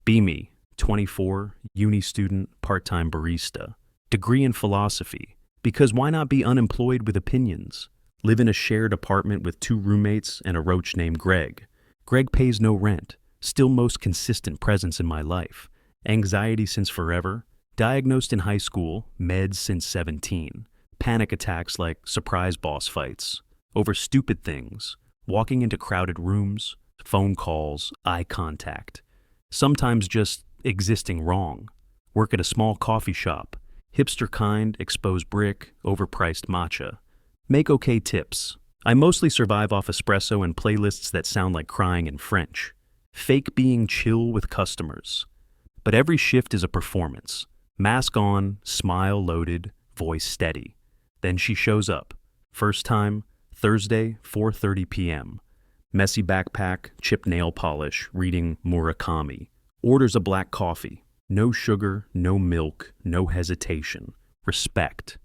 Be me, 24, uni student, part-time barista. Degree in philosophy. Because why not be unemployed with opinions? Live in a shared apartment with two roommates and a roach named Greg. Greg pays no rent. Still most consistent presence in my life. Anxiety since forever. Diagnosed in high school, meds since 17. Panic attacks like surprise boss fights. Over stupid things. Walking into crowded rooms. Phone calls. Eye contact. Sometimes just existing wrong. Work at a small coffee shop. Hipster kind, exposed brick, overpriced matcha. Make okay tips. I mostly survive off espresso and playlists that sound like crying in French. Fake being chill with customers. But every shift is a performance. Mask on, smile loaded, voice steady. Then she shows up. First time, Thursday, 4:30 p.m. Messy backpack, chipped nail polish, reading Murakami. Orders a black coffee. No sugar, no milk, no hesitation. Respect.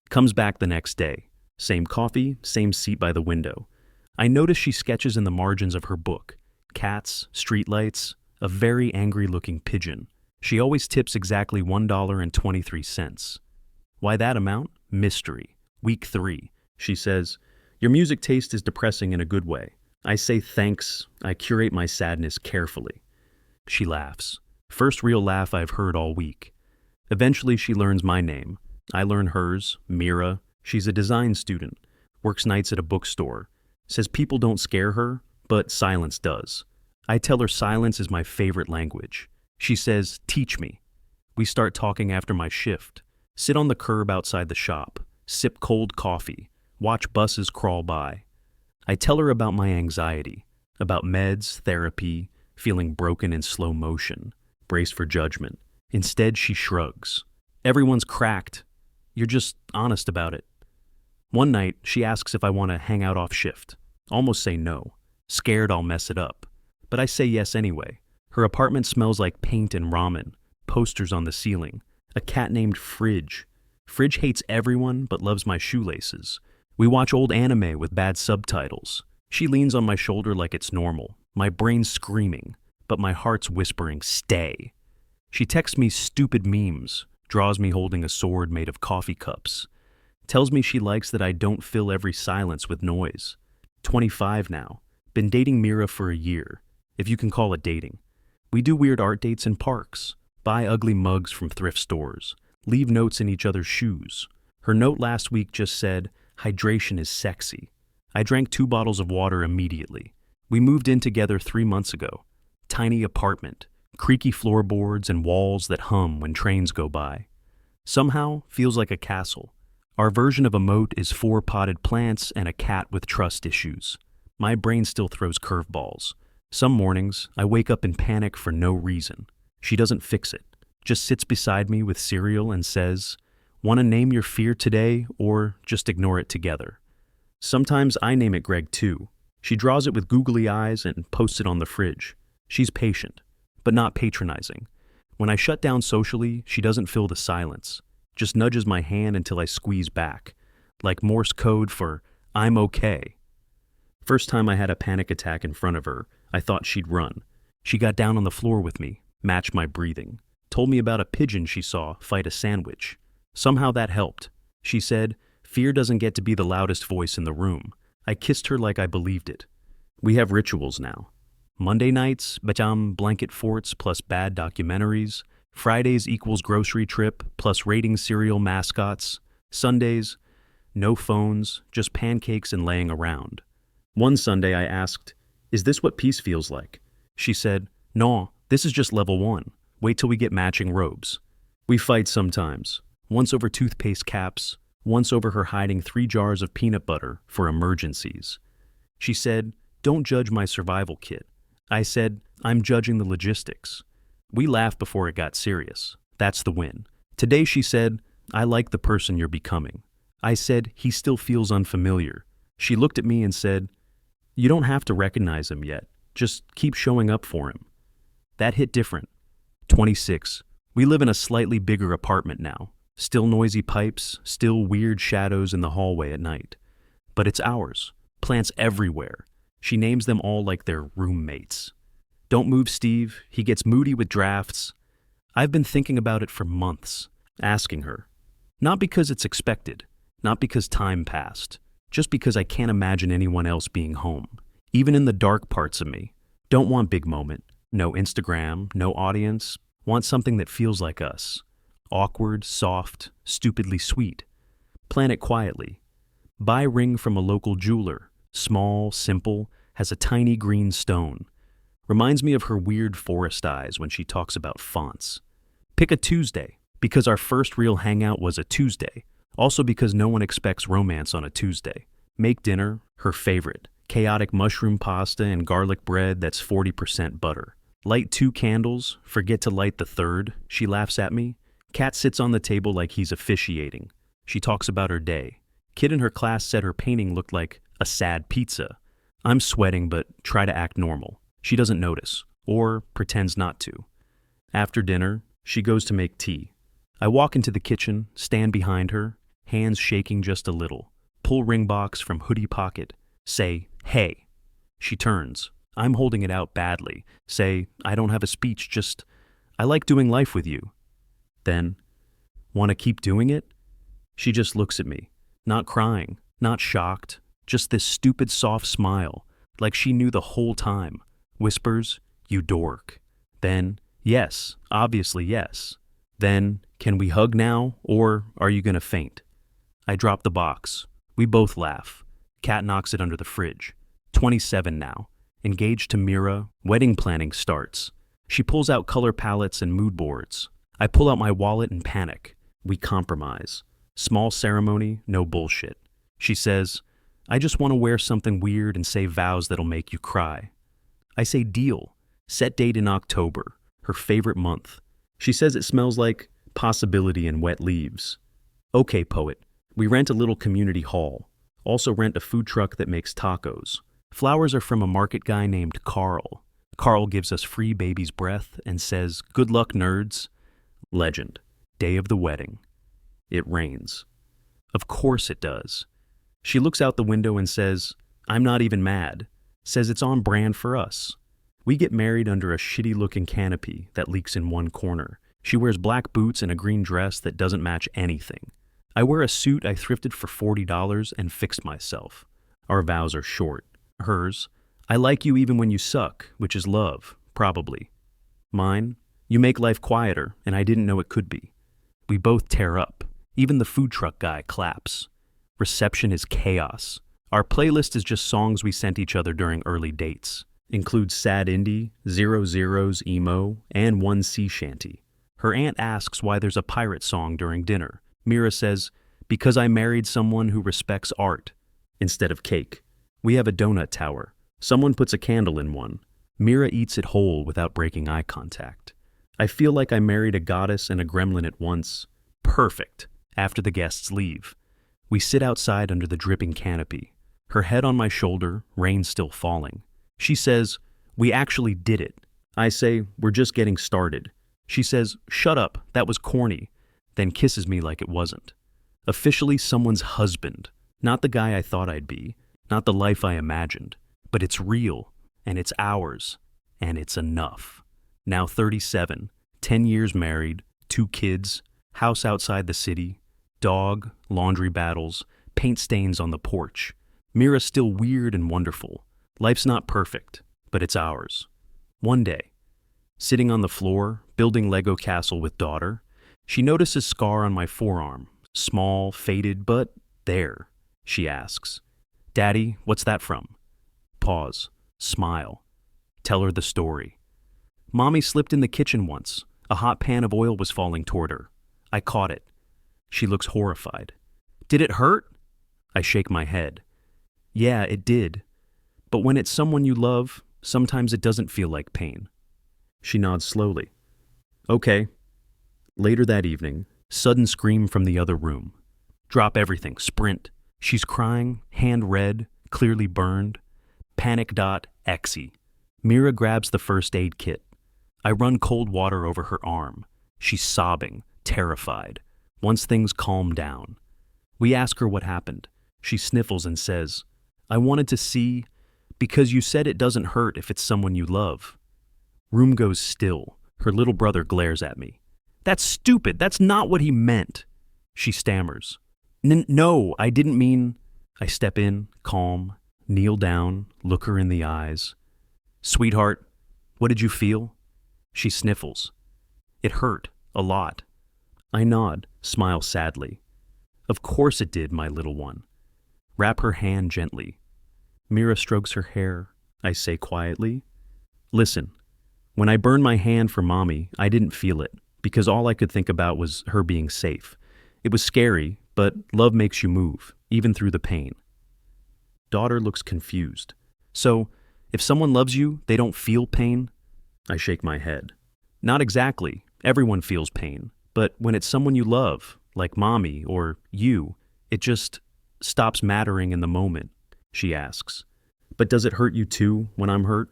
Comes back the next day. Same coffee, same seat by the window. I notice she sketches in the margins of her book. Cats, streetlights, a very angry-looking pigeon. She always tips exactly $1.23. Why that amount? Mystery. Week 3. She says, "Your music taste is depressing in a good way." I say thanks. I curate my sadness carefully. She laughs. First real laugh I've heard all week. Eventually she learns my name. I learn hers, Mira. She's a design student. Works nights at a bookstore. Says people don't scare her, but silence does. I tell her silence is my favorite language. She says, "Teach me." We start talking after my shift. Sit on the curb outside the shop. Sip cold coffee. Watch buses crawl by. I tell her about my anxiety. About meds, therapy, feeling broken in slow motion. Brace for judgment. Instead, she shrugs. Everyone's cracked. You're just honest about it. One night, she asks if I want to hang out off shift. Almost say no. Scared I'll mess it up. But I say yes anyway. Her apartment smells like paint and ramen. Posters on the ceiling. A cat named Fridge. Fridge hates everyone but loves my shoelaces. We watch old anime with bad subtitles. She leans on my shoulder like it's normal. My brain's screaming, but my heart's whispering, "Stay." She texts me stupid memes, draws me holding a sword made of coffee cups. Tells me she likes that I don't fill every silence with noise. 25 now. Been dating Mira for a year, if you can call it dating. We do weird art dates in parks, buy ugly mugs from thrift stores, leave notes in each other's shoes. Her note last week just said, "Hydration is sexy." I drank 2 bottles of water immediately. We moved in together 3 months ago. Tiny apartment, creaky floorboards and walls that hum when trains go by. Somehow feels like a castle. Our version of a moat is 4 potted plants and a cat with trust issues. My brain still throws curveballs. Some mornings, I wake up in panic for no reason. She doesn't fix it, just sits beside me with cereal and says, "Want to name your fear today or just ignore it together?" Sometimes I name it Greg too. She draws it with googly eyes and posts it on the fridge. She's patient, but not patronizing. When I shut down socially, she doesn't fill the silence. Just nudges my hand until I squeeze back, like Morse code for "I'm okay." First time I had a panic attack in front of her, I thought she'd run. She got down on the floor with me, matched my breathing, told me about a pigeon she saw fight a sandwich. Somehow that helped. She said, "Fear doesn't get to be the loudest voice in the room." I kissed her like I believed it. We have rituals now. Monday nights, blanket forts plus bad documentaries. Fridays equals grocery trip plus rating cereal mascots. Sundays, no phones, just pancakes and laying around. One Sunday I asked, "Is this what peace feels like?" She said, "No, this is just level 1. Wait till we get matching robes." We fight sometimes. Once over toothpaste caps, once over her hiding 3 jars of peanut butter for emergencies. She said, "Don't judge my survival kit." I said, "I'm judging the logistics." We laughed before it got serious. That's the win. Today she said, "I like the person you're becoming." I said, "He still feels unfamiliar." She looked at me and said, "You don't have to recognize him yet. Just keep showing up for him." That hit different. 26. We live in a slightly bigger apartment now. Still noisy pipes, still weird shadows in the hallway at night. But it's ours. Plants everywhere. She names them all like they're roommates. Don't move, Steve. He gets moody with drafts. I've been thinking about it for months, asking her. Not because it's expected, not because time passed, just because I can't imagine anyone else being home. Even in the dark parts of me. Don't want big moment. No Instagram, no audience. Want something that feels like us. Awkward, soft, stupidly sweet. Plan it quietly. Buy ring from a local jeweler. Small, simple, has a tiny green stone. Reminds me of her weird forest eyes when she talks about fonts. Pick a Tuesday, because our first real hangout was a Tuesday. Also because no one expects romance on a Tuesday. Make dinner, her favorite. Chaotic mushroom pasta and garlic bread that's 40% butter. Light 2 candles, forget to light the third. She laughs at me. Cat sits on the table like he's officiating. She talks about her day. Kid in her class said her painting looked like a sad pizza. I'm sweating but try to act normal. She doesn't notice, or pretends not to. After dinner, she goes to make tea. I walk into the kitchen, stand behind her, hands shaking just a little. Pull ring box from hoodie pocket. Say, hey. She turns. I'm holding it out badly. Say, I don't have a speech, just, I like doing life with you. Then, want to keep doing it? She just looks at me, not crying, not shocked, just this stupid soft smile, like she knew the whole time. Whispers, you dork. Then, yes, obviously yes. Then, can we hug now, or are you gonna faint? I drop the box. We both laugh. Cat knocks it under the fridge. 27 now. Engaged to Mira, wedding planning starts. She pulls out color palettes and mood boards. I pull out my wallet and panic. We compromise. Small ceremony, no bullshit. She says, I just want to wear something weird and say vows that'll make you cry. I say deal. Set date in October, her favorite month. She says it smells like possibility and wet leaves. Okay, poet. We rent a little community hall. Also rent a food truck that makes tacos. Flowers are from a market guy named Carl. Carl gives us free baby's breath and says, good luck, nerds. Legend. Day of the wedding. It rains. Of course it does. She looks out the window and says, I'm not even mad. Says it's on brand for us. We get married under a shitty-looking canopy that leaks in one corner. She wears black boots and a green dress that doesn't match anything. I wear a suit I thrifted for $40 and fixed myself. Our vows are short. Hers, I like you even when you suck, which is love, probably. Mine, you make life quieter, and I didn't know it could be. We both tear up. Even the food truck guy claps. Reception is chaos. Our playlist is just songs we sent each other during early dates. Includes sad indie, 00's emo, and one sea shanty. Her aunt asks why there's a pirate song during dinner. Mira says, because I married someone who respects art, instead of cake. We have a donut tower. Someone puts a candle in one. Mira eats it whole without breaking eye contact. I feel like I married a goddess and a gremlin at once. Perfect. After the guests leave. We sit outside under the dripping canopy. Her head on my shoulder, rain still falling. She says, we actually did it. I say, we're just getting started. She says, shut up, that was corny. Then kisses me like it wasn't. Officially someone's husband. Not the guy I thought I'd be. Not the life I imagined. But it's real, and it's ours, and it's enough. Now 37, 10 years married, 2 kids, house outside the city, dog, laundry battles, paint stains on the porch. Mira's still weird and wonderful. Life's not perfect, but it's ours. One day, sitting on the floor, building Lego castle with daughter, she notices scar on my forearm. Small, faded, but there. She asks, Daddy, what's that from? Pause. Smile. Tell her the story. Mommy slipped in the kitchen once. A hot pan of oil was falling toward her. I caught it. She looks horrified. Did it hurt? I shake my head. Yeah, it did. But when it's someone you love, sometimes it doesn't feel like pain. She nods slowly. Okay. Later that evening, sudden scream from the other room. Drop everything, sprint. She's crying, hand red, clearly burned. Panic.exe. Mira grabs the first aid kit. I run cold water over her arm. She's sobbing, terrified. Once things calm down. We ask her what happened. She sniffles and says, I wanted to see, because you said it doesn't hurt if it's someone you love. Room goes still. Her little brother glares at me. That's stupid. That's not what he meant. She stammers. No, I didn't mean... I step in, calm, kneel down, look her in the eyes. Sweetheart, what did you feel? She sniffles. It hurt, a lot. I nod, smile sadly. Of course it did, my little one. Wrap her hand gently. Mira strokes her hair. I say quietly. Listen, when I burned my hand for Mommy, I didn't feel it, because all I could think about was her being safe. It was scary, but love makes you move, even through the pain. Daughter looks confused. So, if someone loves you, they don't feel pain? I shake my head. Not exactly. Everyone feels pain. But when it's someone you love, like Mommy or you, it just stops mattering in the moment, she asks. But does it hurt you too when I'm hurt?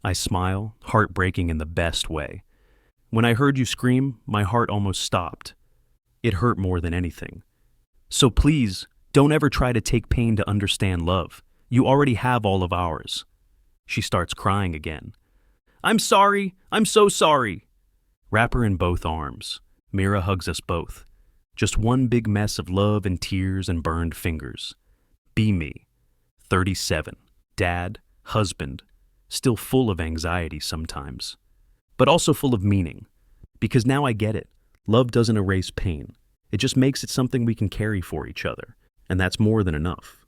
I smile, heartbreaking in the best way. When I heard you scream, my heart almost stopped. It hurt more than anything. So please, don't ever try to take pain to understand love. You already have all of ours. She starts crying again. I'm sorry. I'm so sorry. Wrap her in both arms. Mira hugs us both. Just one big mess of love and tears and burned fingers. Be me. 37. Dad. Husband. Still full of anxiety sometimes. But also full of meaning. Because now I get it. Love doesn't erase pain. It just makes it something we can carry for each other. And that's more than enough.